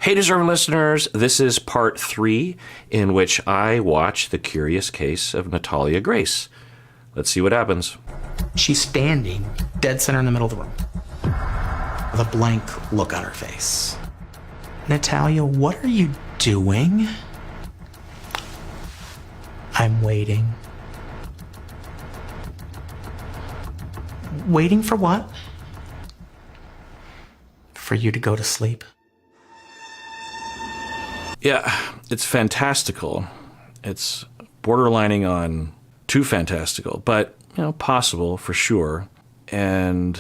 Hey, deserving listeners, this is part 3 in which I watch the curious case of Natalia Grace. Let's see what happens. She's standing dead center in the middle of the room with a blank look on her face. Natalia, what are you doing? I'm waiting. Waiting for what? For you to go to sleep. Yeah, it's fantastical. It's borderlining on too fantastical, but, possible for sure. And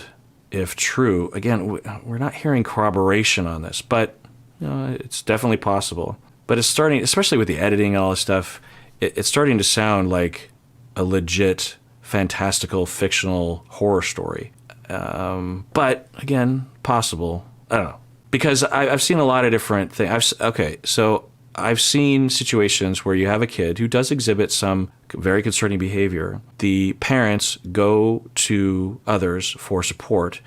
if true, again, we're not hearing corroboration on this, but, it's definitely possible. But it's starting, especially with the editing and all this stuff, it's starting to sound like a legit fantastical, fictional horror story. But, again, possible. I don't know. Because I've seen a lot of different things. I've seen situations where you have a kid who does exhibit some very concerning behavior. The parents go to others for support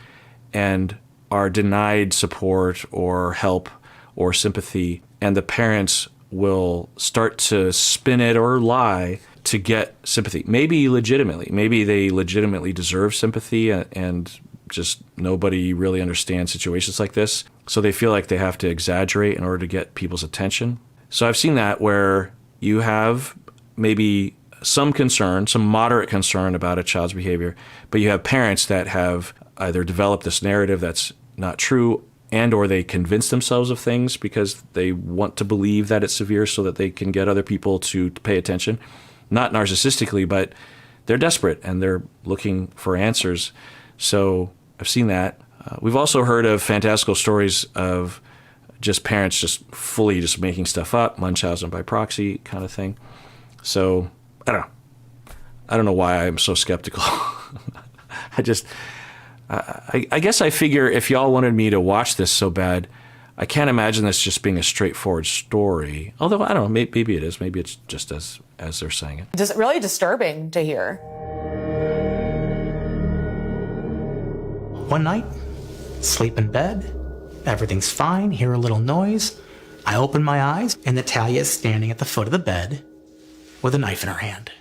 and are denied support or help or sympathy, and the parents will start to spin it or lie to get sympathy. Maybe legitimately. Maybe they legitimately deserve sympathy and just nobody really understands situations like this. So they feel like they have to exaggerate in order to get people's attention. So I've seen that where you have maybe some concern, some moderate concern about a child's behavior, but you have parents that have either developed this narrative that's not true and or they convince themselves of things because they want to believe that it's severe so that they can get other people to pay attention. Not narcissistically, but they're desperate and they're looking for answers. So I've seen that. We've also heard of fantastical stories of just parents just fully just making stuff up, Munchausen by proxy kind of thing. So I don't know why I'm so skeptical. I guess I figure if y'all wanted me to watch this so bad, I can't imagine this just being a straightforward story. Although I don't know, maybe it is. Maybe it's just as they're saying it. Just really disturbing to hear. One night, sleep in bed, everything's fine, hear a little noise. I open my eyes, and Natalia is standing at the foot of the bed with a knife in her hand.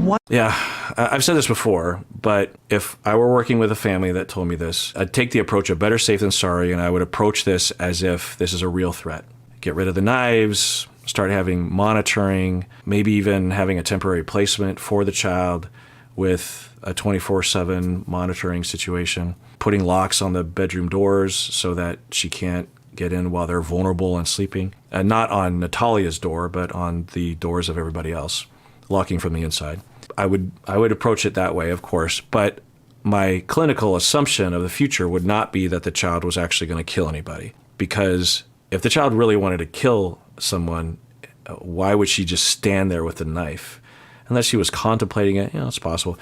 What? Yeah, I've said this before, but if I were working with a family that told me this, I'd take the approach of better safe than sorry, and I would approach this as if this is a real threat. Get rid of the knives, start having monitoring, maybe even having a temporary placement for the child with a 24/7 monitoring situation, putting locks on the bedroom doors so that she can't get in while they're vulnerable and sleeping. Not on Natalia's door, but on the doors of everybody else, locking from the inside. I would approach it that way, of course, but my clinical assumption of the future would not be that the child was actually going to kill anybody. Because if the child really wanted to kill someone, why would she just stand there with a knife? Unless she was contemplating it, it's possible.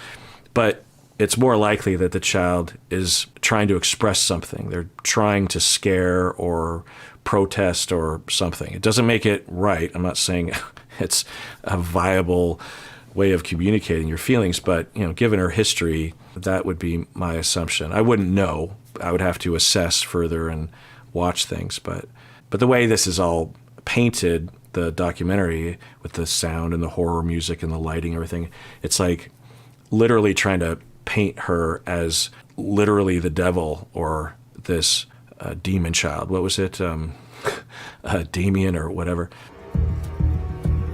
But it's more likely that the child is trying to express something. They're trying to scare or protest or something. It doesn't make it right. I'm not saying it's a viable way of communicating your feelings, but given her history, that would be my assumption. I wouldn't know. I would have to assess further and watch things. But the way this is all painted, the documentary with the sound and the horror music and the lighting, everything, it's like literally trying to paint her as literally the devil or this demon child. What was it? Damien or whatever.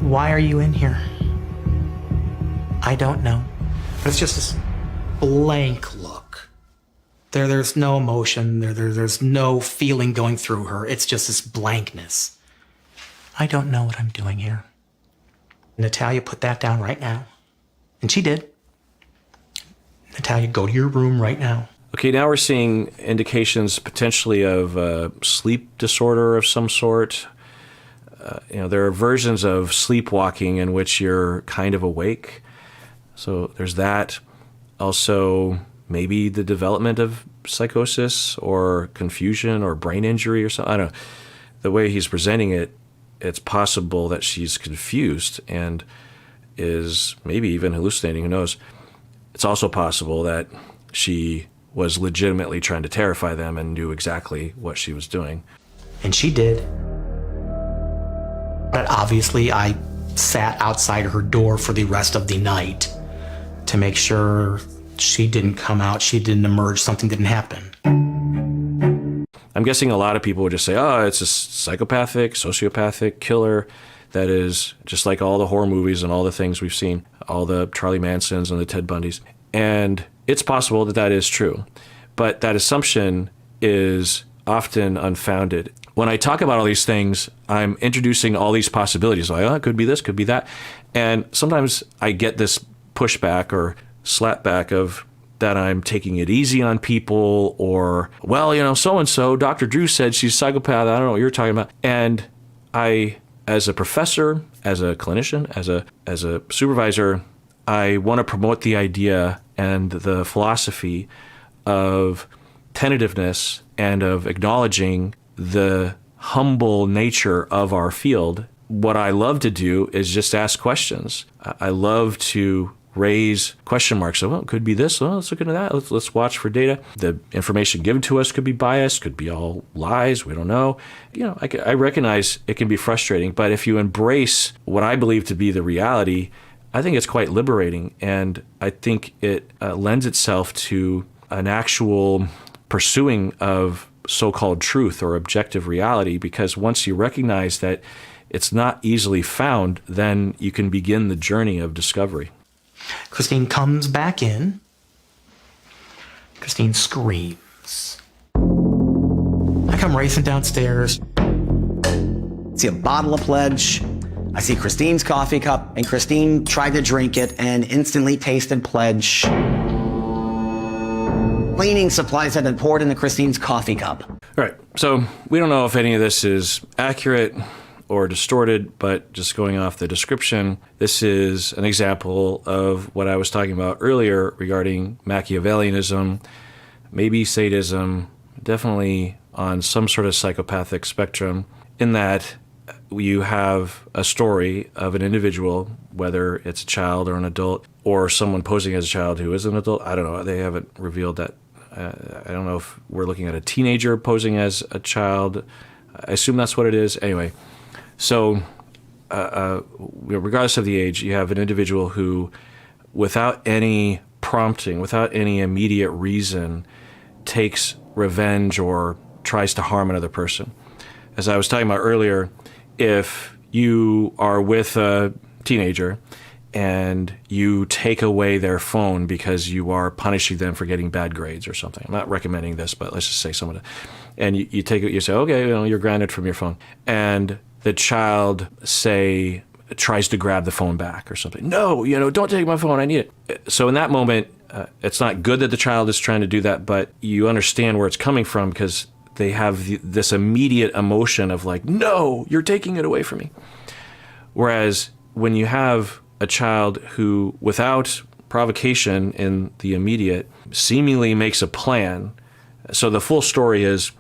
Why are you in here? I don't know. But it's just this blank look. There's no emotion. There's no feeling going through her. It's just this blankness. I don't know what I'm doing here. Natalia, put that down right now. And she did. Natalia, go to your room right now. Okay, now we're seeing indications potentially of a sleep disorder of some sort. There are versions of sleepwalking in which you're kind of awake. So there's that. Also, maybe the development of psychosis or confusion or brain injury or something. I don't know. The way he's presenting it, it's possible that she's confused and is maybe even hallucinating. Who knows? It's also possible that she was legitimately trying to terrify them and knew exactly what she was doing. And she did. But obviously, I sat outside her door for the rest of the night to make sure she didn't come out, she didn't emerge, something didn't happen. I'm guessing a lot of people would just say, oh, it's a psychopathic, sociopathic killer that is just like all the horror movies and all the things we've seen, all the Charlie Mansons and the Ted Bundys. And it's possible that that is true. But that assumption is often unfounded. When I talk about all these things, I'm introducing all these possibilities. Like, oh, it could be this, could be that. And sometimes I get this pushback or slapback of that I'm taking it easy on people, or, well, so-and-so, Dr. Drew said she's a psychopath. I don't know what you're talking about. And I, as a professor, as a clinician, as a supervisor, I want to promote the idea and the philosophy of tentativeness and of acknowledging the humble nature of our field. What I love to do is just ask questions. I love to raise question marks. So, well, it could be this. Well, let's look into that. Let's watch for data. The information given to us could be biased, could be all lies. We don't know. I recognize it can be frustrating, but if you embrace what I believe to be the reality, I think it's quite liberating. And I think it lends itself to an actual pursuing of so-called truth or objective reality, because once you recognize that it's not easily found, then you can begin the journey of discovery. Christine comes back in. Christine screams. I come racing downstairs. See a bottle of Pledge. I see Christine's coffee cup, and Christine tried to drink it and instantly tasted Pledge. Cleaning supplies had been poured into Christine's coffee cup. All right, so we don't know if any of this is accurate or distorted, but just going off the description, this is an example of what I was talking about earlier regarding Machiavellianism, maybe sadism, definitely on some sort of psychopathic spectrum, in that you have a story of an individual, whether it's a child or an adult, or someone posing as a child who is an adult. I don't know. They haven't revealed that. I don't know if we're looking at a teenager posing as a child. I assume that's what it is. Anyway, so regardless of the age, you have an individual who, without any prompting, without any immediate reason, takes revenge or tries to harm another person. As I was talking about earlier, if you are with a teenager and you take away their phone because you are punishing them for getting bad grades or something. I'm not recommending this, but let's just say someone, and you take it, you say, okay, you're grounded from your phone. And the child, say, tries to grab the phone back or something. No, don't take my phone, I need it. So in that moment, it's not good that the child is trying to do that, but you understand where it's coming from because they have this immediate emotion of like, no, you're taking it away from me. Whereas when you have a child who, without provocation in the immediate, seemingly makes a plan. So the full story is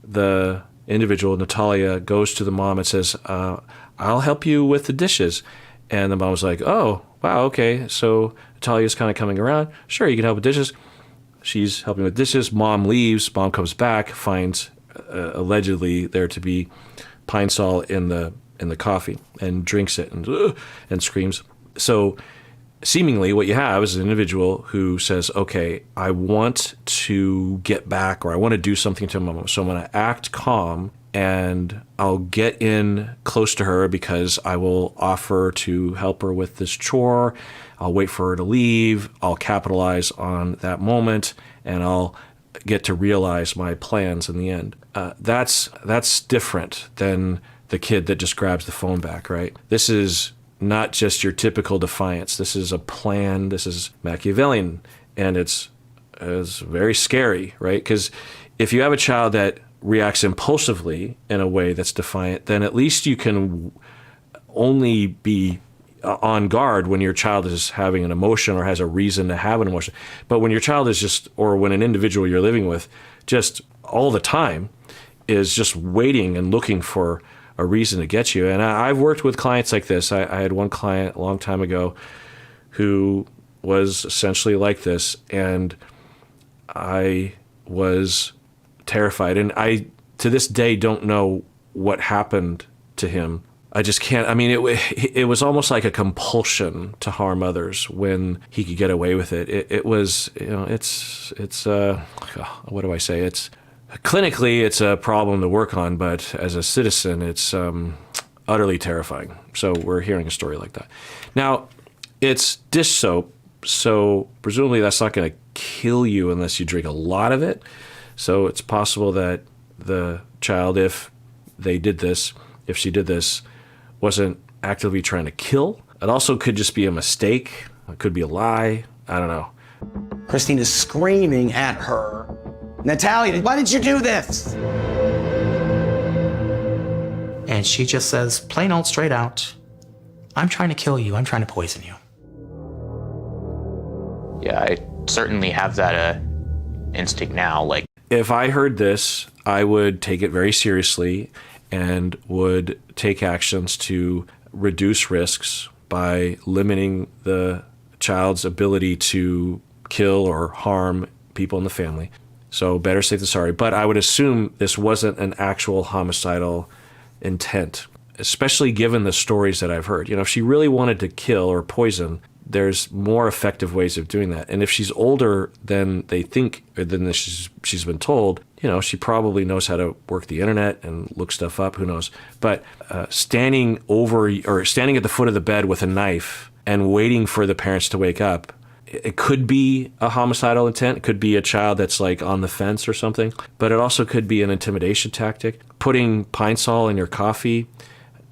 the individual, Natalia, goes to the mom and says, I'll help you with the dishes. And the mom was like, oh, wow, okay. So Natalia's kind of coming around. Sure, you can help with dishes. She's helping with dishes. Mom leaves. Mom comes back, finds allegedly there to be pine sol in the coffee, and drinks it and screams. So seemingly what you have is an individual who says, okay, I want to get back, or I want to do something to mom, so I'm going to act calm and I'll get in close to her because I will offer to help her with this chore. I'll wait for her to leave. I'll capitalize on that moment and I'll get to realize my plans in the end. That's different than the kid that just grabs the phone back, right? This is not just your typical defiance. This is a plan. This is Machiavellian, and it's very scary, right? Because if you have a child that reacts impulsively in a way that's defiant, then at least you can only be on guard when your child is having an emotion or has a reason to have an emotion. But when your child is just, or when an individual you're living with just all the time is just waiting and looking for a reason to get you. And I've worked with clients like this. I had one client a long time ago who was essentially like this. And I was terrified. And I, to this day, don't know what happened to him. I just can't. I mean, it was almost like a compulsion to harm others when he could get away with it. It was, what do I say? It's clinically, it's a problem to work on, but as a citizen, it's utterly terrifying. So we're hearing a story like that. Now, it's dish soap, so presumably that's not going to kill you unless you drink a lot of it. So it's possible that the child, if she did this, wasn't actively trying to kill. It also could just be a mistake. It could be a lie. I don't know. Christine is screaming at her, Natalia, why did you do this? And she just says, plain old straight out, I'm trying to kill you. I'm trying to poison you. Yeah, I certainly have that instinct now. Like, if I heard this, I would take it very seriously and would take actions to reduce risks by limiting the child's ability to kill or harm people in the family. So better safe than sorry. But I would assume this wasn't an actual homicidal intent, especially given the stories that I've heard. You know, if she really wanted to kill or poison, there's more effective ways of doing that. And if she's older than they think, or than she's been told, you know, she probably knows how to work the internet and look stuff up, who knows. But standing at the foot of the bed with a knife and waiting for the parents to wake up, it could be a homicidal intent. It could be a child that's like on the fence or something, but it also could be an intimidation tactic. Putting Pine Sol in your coffee,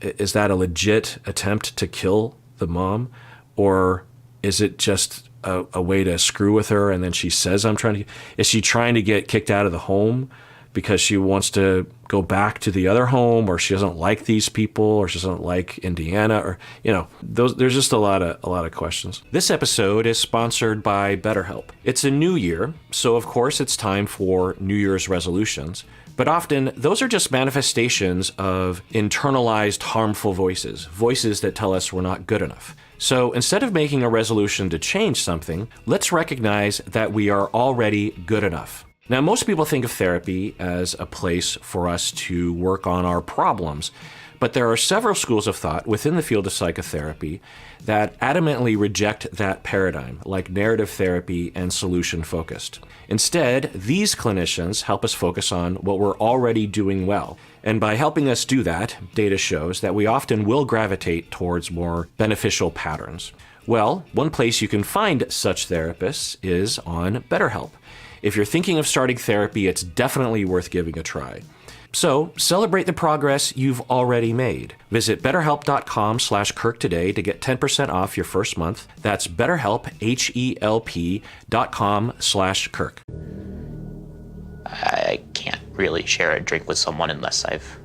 is that a legit attempt to kill the mom? Or is it just a way to screw with her and then she says, is she trying to get kicked out of the home because she wants to go back to the other home, or she doesn't like these people, or she doesn't like Indiana, or, you know, there's just a lot of questions. This episode is sponsored by BetterHelp. It's a new year, so of course it's time for New Year's resolutions. But often, those are just manifestations of internalized harmful voices that tell us we're not good enough. So instead of making a resolution to change something, let's recognize that we are already good enough. Now, most people think of therapy as a place for us to work on our problems, but there are several schools of thought within the field of psychotherapy that adamantly reject that paradigm, like narrative therapy and solution-focused. Instead, these clinicians help us focus on what we're already doing well. And by helping us do that, data shows that we often will gravitate towards more beneficial patterns. Well, one place you can find such therapists is on BetterHelp. If you're thinking of starting therapy, it's definitely worth giving a try. So celebrate the progress you've already made. Visit betterhelp.com/Kirk today to get 10% off your first month. That's BetterHelp, HELP.com/Kirk. I can't really share a drink with someone unless I've,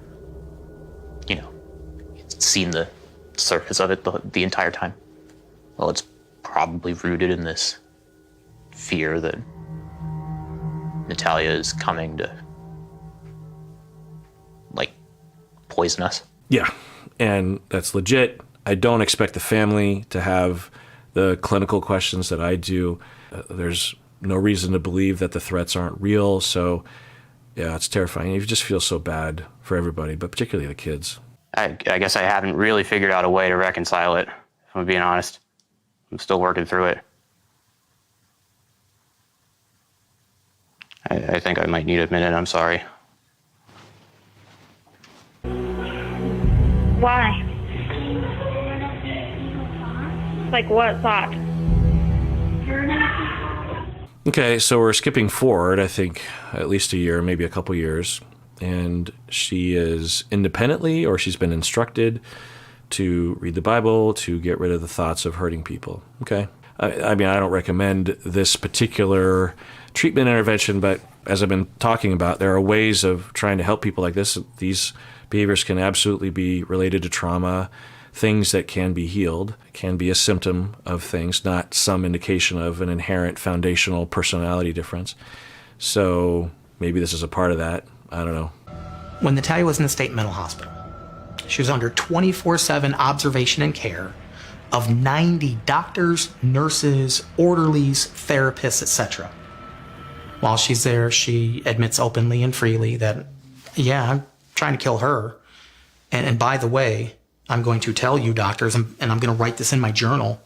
seen the surface of it the entire time. Well, it's probably rooted in this fear that Natalia is coming to, poison us. Yeah, and that's legit. I don't expect the family to have the clinical questions that I do. There's no reason to believe that the threats aren't real. So, yeah, it's terrifying. You just feel so bad for everybody, but particularly the kids. I guess I haven't really figured out a way to reconcile it, if I'm being honest. I'm still working through it. I think I might need a minute. I'm sorry. Why? Like what thought? Okay, so we're skipping forward, I think, at least a year, maybe a couple years. And she is independently, or she's been instructed to read the Bible, to get rid of the thoughts of hurting people. Okay. I mean, I don't recommend this particular treatment intervention, but as I've been talking about, there are ways of trying to help people like this. These behaviors can absolutely be related to trauma, things that can be healed, can be a symptom of things, not some indication of an inherent foundational personality difference. So maybe this is a part of that. I don't know. When Natalia was in the state mental hospital, she was under 24/7 observation and care of 90 doctors, nurses, orderlies, therapists, etc. While she's there, she admits openly and freely that, yeah, I'm trying to kill her. And by the way, I'm going to tell you, doctors, and I'm going to write this in my journal,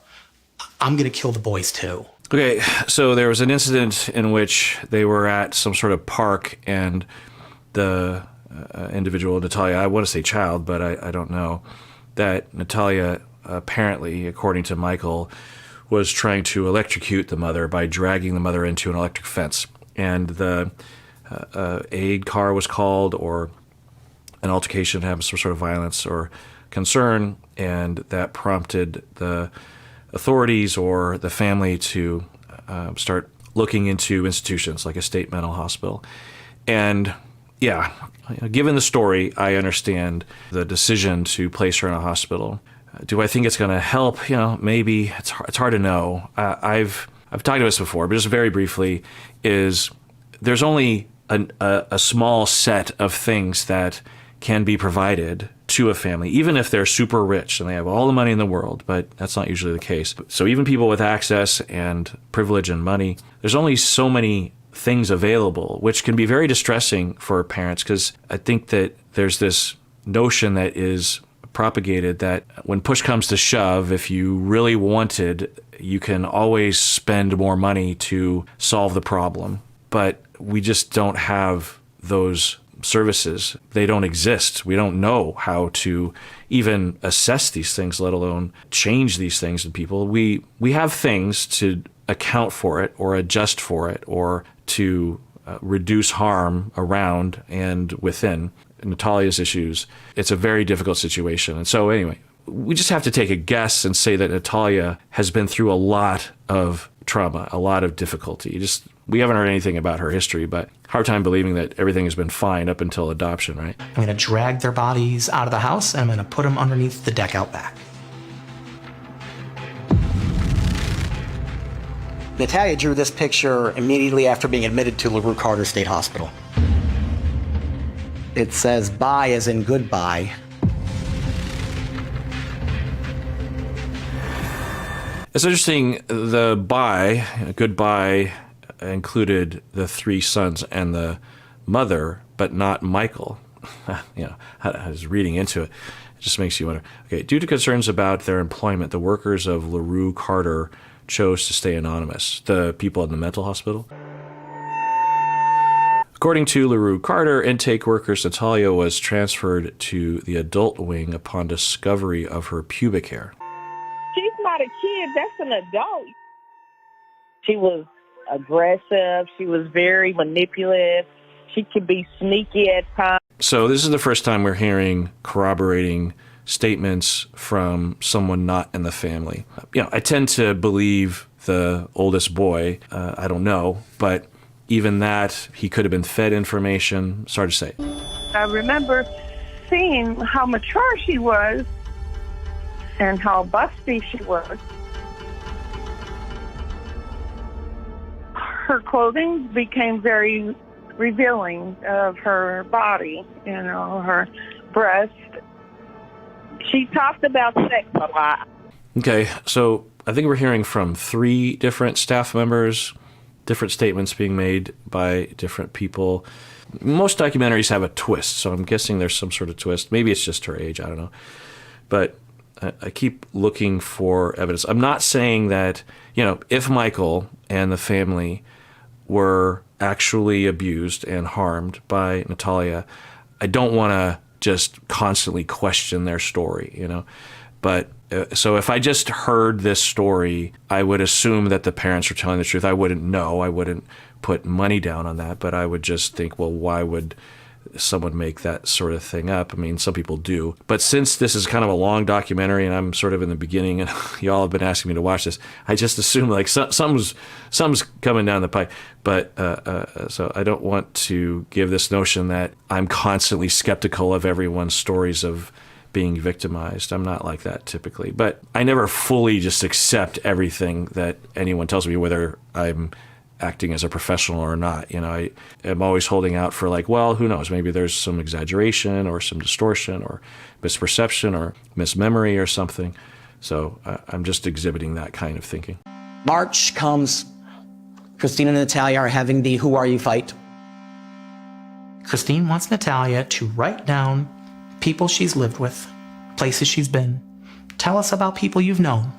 I'm going to kill the boys too. Okay, so there was an incident in which they were at some sort of park, and the individual, Natalia, I want to say child, but I don't know, that Natalia apparently, according to Michael, was trying to electrocute the mother by dragging the mother into an electric fence. And the aid car was called, or an altercation had some sort of violence or concern, and that prompted the authorities or the family to start looking into institutions like a state mental hospital. And yeah, given the story, I understand the decision to place her in a hospital. Do I think it's going to help? Maybe. It's hard to know. I've talked about this before, but just very briefly, is there's only a small set of things that can be provided to a family, even if they're super rich and they have all the money in the world, but that's not usually the case. So even people with access and privilege and money, there's only so many things available, which can be very distressing for parents, because I think that there's this notion that is propagated that when push comes to shove, if you really wanted, you can always spend more money to solve the problem. But we just don't have those services. They don't exist. We don't know how to even assess these things, let alone change these things in people. We have things to account for it or adjust for it or to reduce harm around and within. Natalia's issues, it's a very difficult situation. And so anyway, we just have to take a guess and say that Natalia has been through a lot of trauma, a lot of difficulty. We haven't heard anything about her history, but hard time believing that everything has been fine up until adoption, right? I'm going to drag their bodies out of the house, and I'm going to put them underneath the deck out back. Natalia drew this picture immediately after being admitted to LaRue Carter State Hospital. It says bye as in goodbye. It's interesting, the goodbye included the three sons and the mother, but not Michael. I was reading into it. It just makes you wonder. Okay, due to concerns about their employment, the workers of LaRue Carter chose to stay anonymous. The people in the mental hospital. According to LaRue Carter, intake workers, Natalia was transferred to the adult wing upon discovery of her pubic hair. She's not a kid. That's an adult. She was aggressive. She was very manipulative. She could be sneaky at times. So this is the first time we're hearing corroborating statements from someone not in the family. I tend to believe the oldest boy. I don't know, but even that, he could have been fed information. It's hard to say. I remember seeing how mature she was and how busty she was. Her clothing became very revealing of her body, her breast. She talked about sex a lot. Okay, so I think we're hearing from 3 different staff members, different statements being made by different people. Most documentaries have a twist, so I'm guessing there's some sort of twist. Maybe it's just her age, I don't know. But I keep looking for evidence. I'm not saying that, if Michael and the family were actually abused and harmed by Natalia, I don't want to just constantly question their story, But so if I just heard this story, I would assume that the parents were telling the truth. I wouldn't know. I wouldn't put money down on that, but I would just think, well, why would someone make that sort of thing up? I mean, some people do. But since this is kind of a long documentary and I'm sort of in the beginning and y'all have been asking me to watch this, I just assume like something's coming down the pipe. But so I don't want to give this notion that I'm constantly skeptical of everyone's stories of being victimized. I'm not like that typically. But I never fully just accept everything that anyone tells me, whether I'm acting as a professional or not. I am always holding out for who knows, maybe there's some exaggeration or some distortion or misperception or mismemory or something. So I'm just exhibiting that kind of thinking. March comes Christine and Natalia are having the who are you fight. Christine wants Natalia to write down people she's lived with, places she's been. Tell us about people you've known.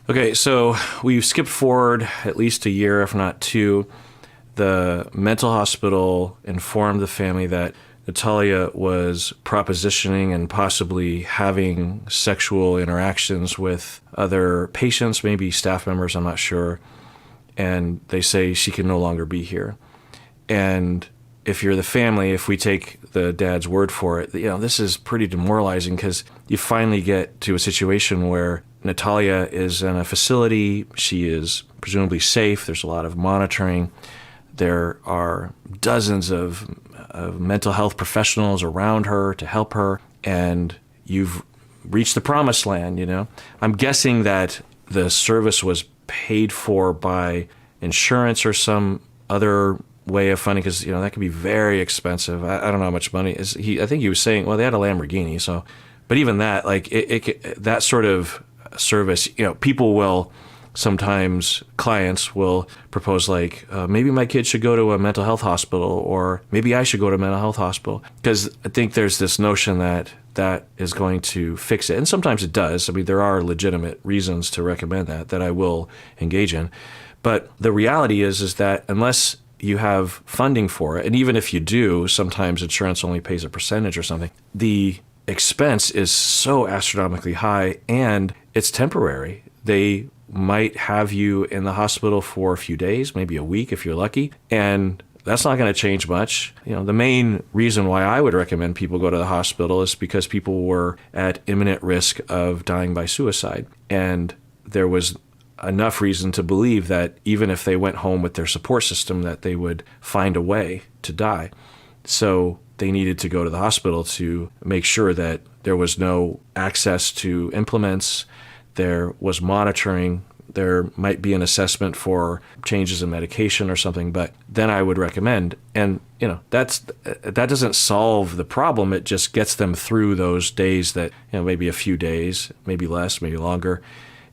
Okay, so we've skipped forward at least a year, if not two. The mental hospital informed the family that Natalia was propositioning and possibly having sexual interactions with other patients, maybe staff members, I'm not sure. And they say she can no longer be here. And if you're the family, if we take the dad's word for it, this is pretty demoralizing because you finally get to a situation where Natalia is in a facility. She is presumably safe. There's a lot of monitoring. There are dozens of mental health professionals around her to help her, and you've reached the promised land, I'm guessing that the service was paid for by insurance or some other way of funding, because that can be very expensive. I don't know how much money is I think he was saying, well, they had a Lamborghini, so, but even that, like that sort of service, people will sometimes, clients will propose like, maybe my kid should go to a mental health hospital, or maybe I should go to a mental health hospital, because I think there's this notion that that is going to fix it. And sometimes it does. I mean, there are legitimate reasons to recommend that I will engage in. But the reality is that unless you have funding for it, and even if you do, sometimes insurance only pays a percentage or something, the expense is so astronomically high, and it's temporary. They might have you in the hospital for a few days, maybe a week if you're lucky, and that's not going to change much. The main reason why I would recommend people go to the hospital is because people were at imminent risk of dying by suicide, and there was enough reason to believe that even if they went home with their support system, that they would find a way to die. So they needed to go to the hospital to make sure that there was no access to implements, there was monitoring, there might be an assessment for changes in medication or something, but then I would recommend, and that doesn't solve the problem, it just gets them through those days that, maybe a few days, maybe less, maybe longer,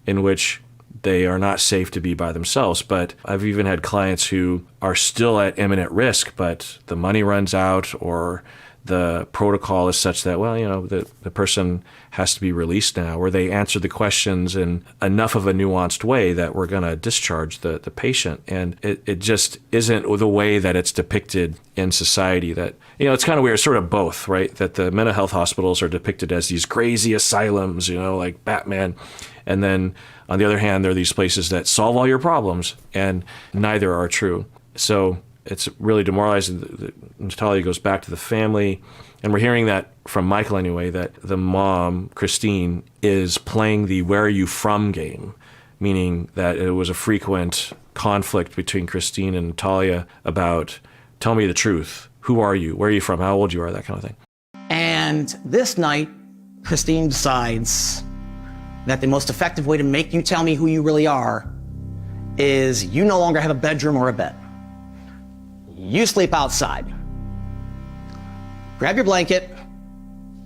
in which they are not safe to be by themselves. But I've even had clients who are still at imminent risk, but the money runs out, or the protocol is such that, the person has to be released now, or they answered the questions in enough of a nuanced way that we're going to discharge the patient. And it just isn't the way that it's depicted in society. That, it's kind of weird, sort of both, right? That the mental health hospitals are depicted as these crazy asylums, like Batman. And then on the other hand, there are these places that solve all your problems, and neither are true. So it's really demoralizing. Natalia goes back to the family, and we're hearing that from Michael anyway, that the mom, Christine, is playing the where are you from game, meaning that it was a frequent conflict between Christine and Natalia about, tell me the truth. Who are you? Where are you from? How old you are? That kind of thing. And this night, Christine decides that the most effective way to make you tell me who you really are is you no longer have a bedroom or a bed. You sleep outside. Grab your blanket.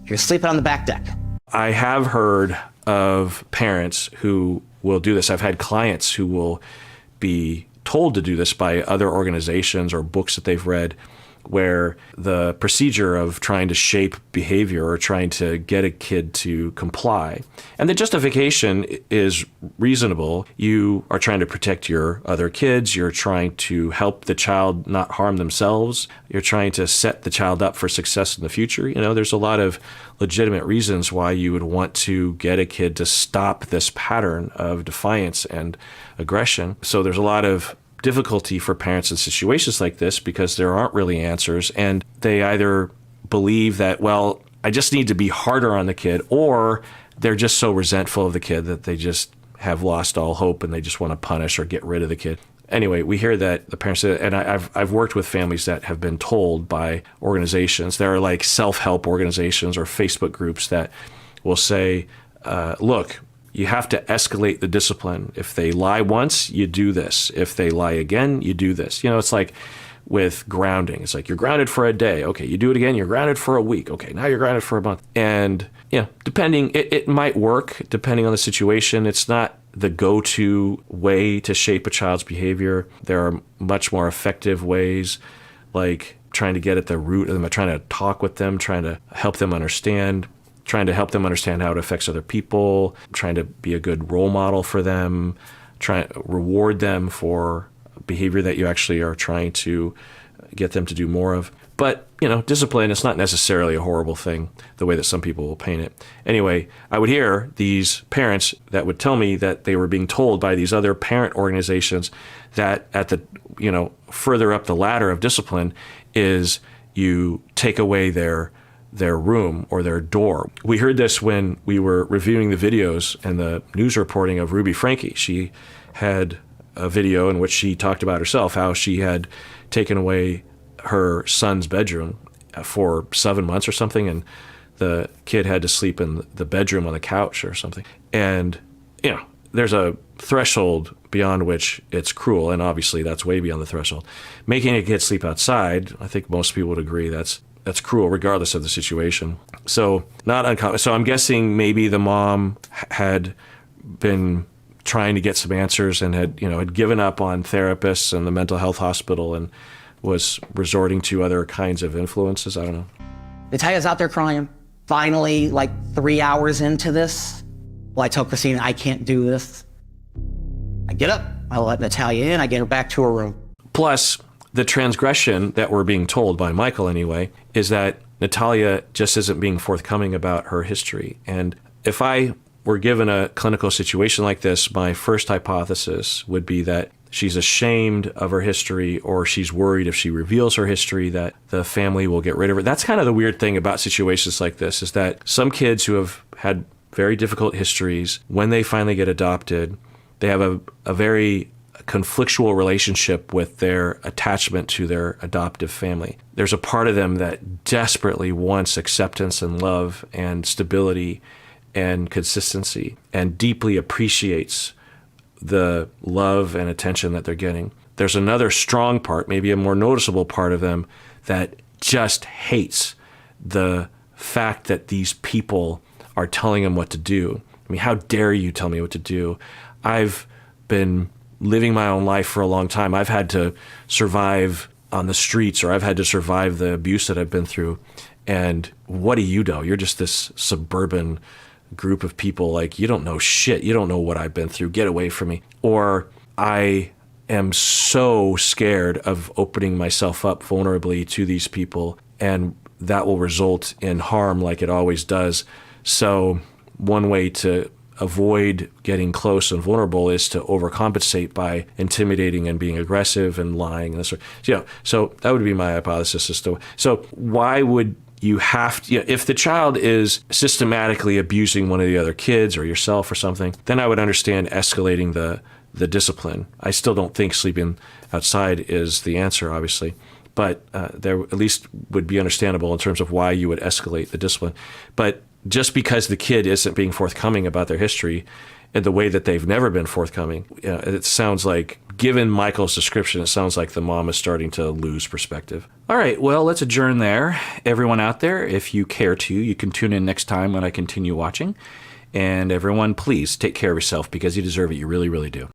You're sleeping on the back deck. I have heard of parents who will do this. I've had clients who will be told to do this by other organizations or books that they've read, where the procedure of trying to shape behavior or trying to get a kid to comply, and the justification is reasonable. You are trying to protect your other kids. You're trying to help the child not harm themselves. You're trying to set the child up for success in the future. There's a lot of legitimate reasons why you would want to get a kid to stop this pattern of defiance and aggression. So there's a lot of difficulty for parents in situations like this because there aren't really answers, and they either believe that, well, I just need to be harder on the kid, or they're just so resentful of the kid that they just have lost all hope and they just want to punish or get rid of the kid. Anyway, we hear that the parents, and I've worked with families that have been told by organizations, there are like self-help organizations or Facebook groups that will say, look, you have to escalate the discipline. If they lie once, you do this. If they lie again, you do this. It's like with grounding. It's like you're grounded for a day. Okay, you do it again, you're grounded for a week. Okay, now you're grounded for a month. And depending, it might work depending on the situation. It's not the go-to way to shape a child's behavior. There are much more effective ways, like trying to get at the root of them, trying to talk with them, trying to help them understand, trying to help them understand how it affects other people, trying to be a good role model for them, trying to reward them for behavior that you actually are trying to get them to do more of. But, discipline is not necessarily a horrible thing, the way that some people will paint it. Anyway, I would hear these parents that would tell me that they were being told by these other parent organizations that at the, further up the ladder of discipline is you take away their room or their door. We heard this when we were reviewing the videos and the news reporting of Ruby Franke. She had a video in which she talked about herself, how she had taken away her son's bedroom for 7 months or something, and the kid had to sleep in the bedroom on the couch or something. And, there's a threshold beyond which it's cruel, and obviously that's way beyond the threshold. Making a kid sleep outside, I think most people would agree that's cruel regardless of the situation. So not uncommon. So I'm guessing maybe the mom had been trying to get some answers and had given up on therapists and the mental health hospital and was resorting to other kinds of influences. I don't know. Natalia's out there crying. Finally, 3 hours into this, I tell Christina, I can't do this. I get up, I let Natalia in, I get her back to her room. Plus, the transgression that we're being told by Michael anyway is that Natalia just isn't being forthcoming about her history. And if I were given a clinical situation like this, my first hypothesis would be that she's ashamed of her history, or she's worried if she reveals her history that the family will get rid of her. That's kind of the weird thing about situations like this, is that some kids who have had very difficult histories, when they finally get adopted, they have a very conflictual relationship with their attachment to their adoptive family. There's a part of them that desperately wants acceptance and love and stability and consistency, and deeply appreciates the love and attention that they're getting. There's another strong part, maybe a more noticeable part of them, that just hates the fact that these people are telling them what to do. I mean, how dare you tell me what to do? I've been living my own life for a long time. I've had to survive on the streets, or I've had to survive the abuse that I've been through. And what do you know? You're just this suburban group of people, you don't know shit. You don't know what I've been through. Get away from me. Or I am so scared of opening myself up vulnerably to these people, and that will result in harm like it always does. So one way to avoid getting close and vulnerable is to overcompensate by intimidating and being aggressive and lying and this sort. So that would be my hypothesis as to. So why would you have to, if the child is systematically abusing one of the other kids or yourself or something, then I would understand escalating the discipline. I still don't think sleeping outside is the answer, obviously, but there at least would be understandable in terms of why you would escalate the discipline. But just because the kid isn't being forthcoming about their history in the way that they've never been forthcoming, it sounds like, given Michael's description, it sounds like the mom is starting to lose perspective. All right, well, let's adjourn there. Everyone out there, if you care to, you can tune in next time when I continue watching. And everyone, please take care of yourself, because you deserve it. You really, really do.